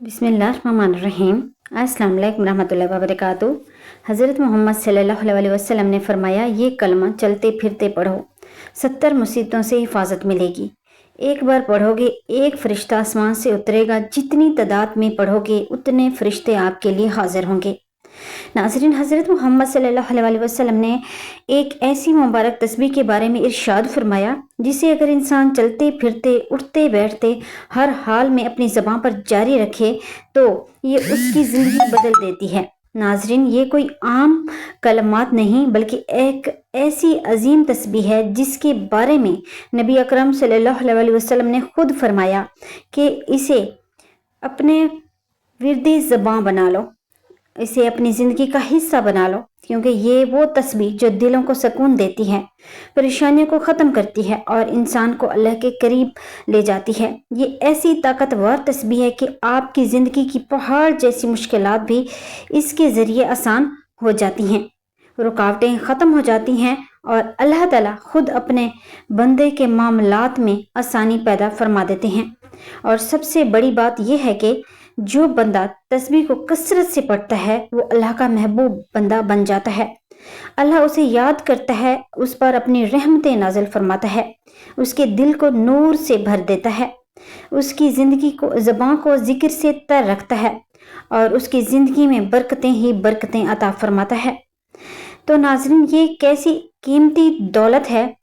बिस्मिल्लाहिर्रहमानिर्रहीम। अस्सलाम वालेकुम रहमतुल्लाहि व बरकातुहू। हज़रत मोहम्मद सल्लल्लाहु अलैहि वसल्लम ने फरमाया, ये कलमा चलते फिरते पढ़ो, 70 मुसीबतों से हिफाजत मिलेगी। एक बार पढ़ोगे एक फ़रिश्ता आसमान से उतरेगा, जितनी तादाद में पढ़ोगे उतने फ़रिश्ते आपके लिए हाजिर होंगे। नाज़रीन, हज़रत मोहम्मद सल्लल्लाहु अलैहि वसल्लम ने एक ऐसी मुबारक तस्बीह के बारे में इरशाद फरमाया, जिसे अगर इंसान चलते फिरते उठते बैठते हर हाल में अपनी ज़बान पर जारी रखे तो ये उसकी ज़िंदगी बदल देती है। नाज़रीन, ये कोई आम कलमात नहीं बल्कि एक ऐसी अजीम तस्बीह है जिसके बारे में नबी अकरम सल्लल्लाहु अलैहि वसल्लम ने खुद फरमाया कि इसे अपने विर्दे ज़बान बना लो, इसे अपनी ज़िंदगी का हिस्सा बना लो, क्योंकि ये वो तस्बीह जो दिलों को सुकून देती है, परेशानियों को ख़त्म करती है और इंसान को अल्लाह के करीब ले जाती है। ये ऐसी ताकतवर तस्बीह है कि आपकी ज़िंदगी की पहाड़ जैसी मुश्किलात भी इसके ज़रिए आसान हो जाती हैं, रुकावटें ख़त्म हो जाती हैं और अल्लाह ताला खुद अपने बंदे के मामलात में आसानी पैदा फरमा देते हैं। और सबसे बड़ी बात यह है कि जो बंदा तस्बीह को कसरत से पढ़ता है वो अल्लाह का महबूब बंदा बन जाता है। अल्लाह उसे याद करता है, उस पर अपनी रहमतें नाज़िल फरमाता है, उसके दिल को नूर से भर देता है, उसकी ज़िंदगी को ज़बान को जिक्र से तर रखता है और उसकी ज़िंदगी में बरकतें ही बरकतें अता फरमाता है। तो नाज़रीन, ये कैसी कीमती दौलत है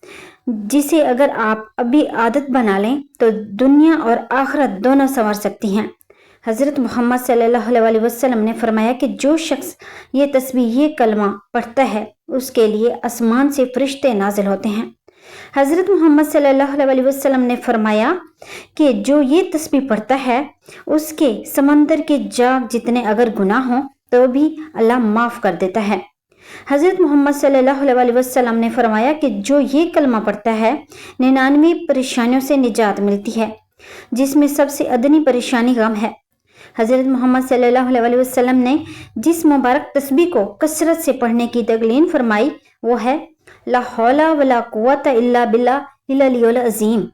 जिसे अगर आप अभी आदत बना लें तो दुनिया और आखिरत दोनों संवर सकती हैं। हज़रत मोहम्मद सल्लल्लाहु अलैहि वसल्लम ने फरमाया कि जो शख्स ये तस्बीह ये कलमा पढ़ता है उसके लिए आसमान से फरिश्ते नाजिल होते हैं। हज़रत मोहम्मद सल्लल्लाहु अलैहि वसल्लम ने फरमाया कि जो ये तस्बीह पढ़ता है उसके समंदर के जाग जितने अगर गुनाह हों तो भी अल्लाह माफ़ कर देता है। हज़रत मोहम्मद सल्लल्लाहु अलैहि वसल्लम ने फरमाया कि जो ये कलमा पढ़ता है 99 परेशानियों से निजात मिलती है, जिसमें सबसे अदनी परेशानी गम है। हज़रत मोहम्मद सल्लल्लाहु अलैहि वसल्लम ने जिस मुबारक तस्बीह को कसरत से पढ़ने की तगलीन फरमाई वो है ला हौला वला कुव्वता इल्ला बिल्लाहिल अज़ीम।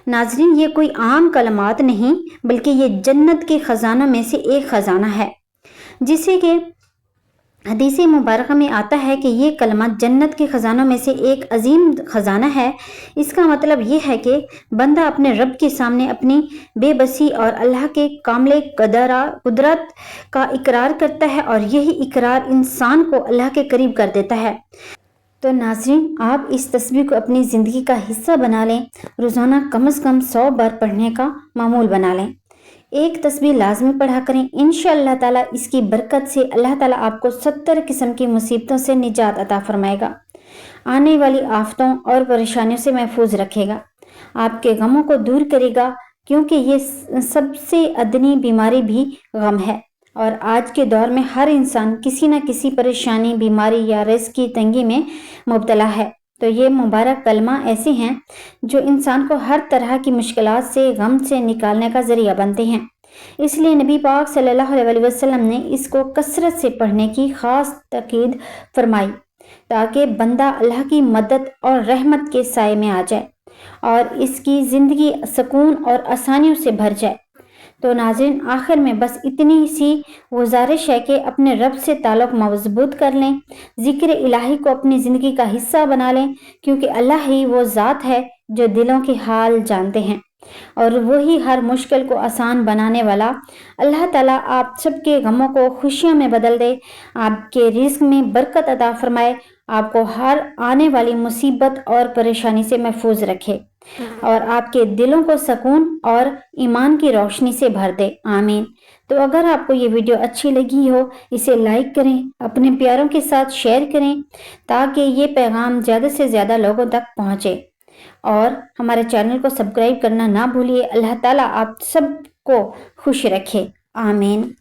नाज़रीन, ये कोई आम कलमात नहीं बल्कि ये जन्नत के ख़जानों में से एक ख़जाना है, जिसे कि हदीस मुबारक में आता है कि ये कलमा जन्नत के ख़जानों में से एक अजीम ख़जाना है। इसका मतलब ये है कि बंदा अपने रब के सामने अपनी बेबसी और अल्लाह के कामिल कुदरत का इकरार करता है और यही इकरार इंसान को अल्लाह के करीब कर देता है। तो नाज़रीन, आप इस तस्बीह को अपनी ज़िंदगी का हिस्सा बना लें, रोज़ाना कम से कम 100 बार पढ़ने का मामूल बना लें। एक तस्बीह लाजमी पढ़ा करें, इंशाअल्लाह ताला इसकी बरकत से अल्लाह ताला आपको 70 किस्म की मुसीबतों से निजात अता फरमाएगा, आने वाली आफतों और परेशानियों से महफूज रखेगा, आपके गमों को दूर करेगा, क्योंकि ये सबसे अदनी बीमारी भी गम है और आज के दौर में हर इंसान किसी न किसी परेशानी, बीमारी या रिज़्क़ की तंगी में मुब्तला है। तो ये मुबारक कलमा ऐसे हैं जो इंसान को हर तरह की मुश्किलात से, गम से निकालने का ज़रिया बनते हैं। इसलिए नबी पाक सल्लल्लाहु अलैहि वसल्लम ने इसको कसरत से पढ़ने की ख़ास ताकीद फरमाई ताकि बंदा अल्लाह की मदद और रहमत के साए में आ जाए और इसकी ज़िंदगी सुकून और आसानियों से भर जाए। तो नाज़रीन, आखिर में बस इतनी सी गुजारिश है कि अपने रब से ताल्लुक़ मज़बूत कर लें, ज़िक्र इलाही को अपनी ज़िंदगी का हिस्सा बना लें, क्योंकि अल्लाह ही वो ज़ात है जो दिलों के हाल जानते हैं और वही हर मुश्किल को आसान बनाने वाला। अल्लाह ताला आप सबके गमों को खुशियों में बदल दे, आपके रिज़्क़ में बरकत अता फरमाए, आपको हर आने वाली मुसीबत और परेशानी से महफूज रखे और आपके दिलों को सुकून और ईमान की रोशनी से भर दे। आमीन। तो अगर आपको ये वीडियो अच्छी लगी हो इसे लाइक करें, अपने प्यारों के साथ शेयर करें ताकि ये पैगाम ज़्यादा से ज़्यादा लोगों तक पहुँचे और हमारे चैनल को सब्सक्राइब करना ना भूलिए। अल्लाह ताला आप सबको खुश रखे। आमीन।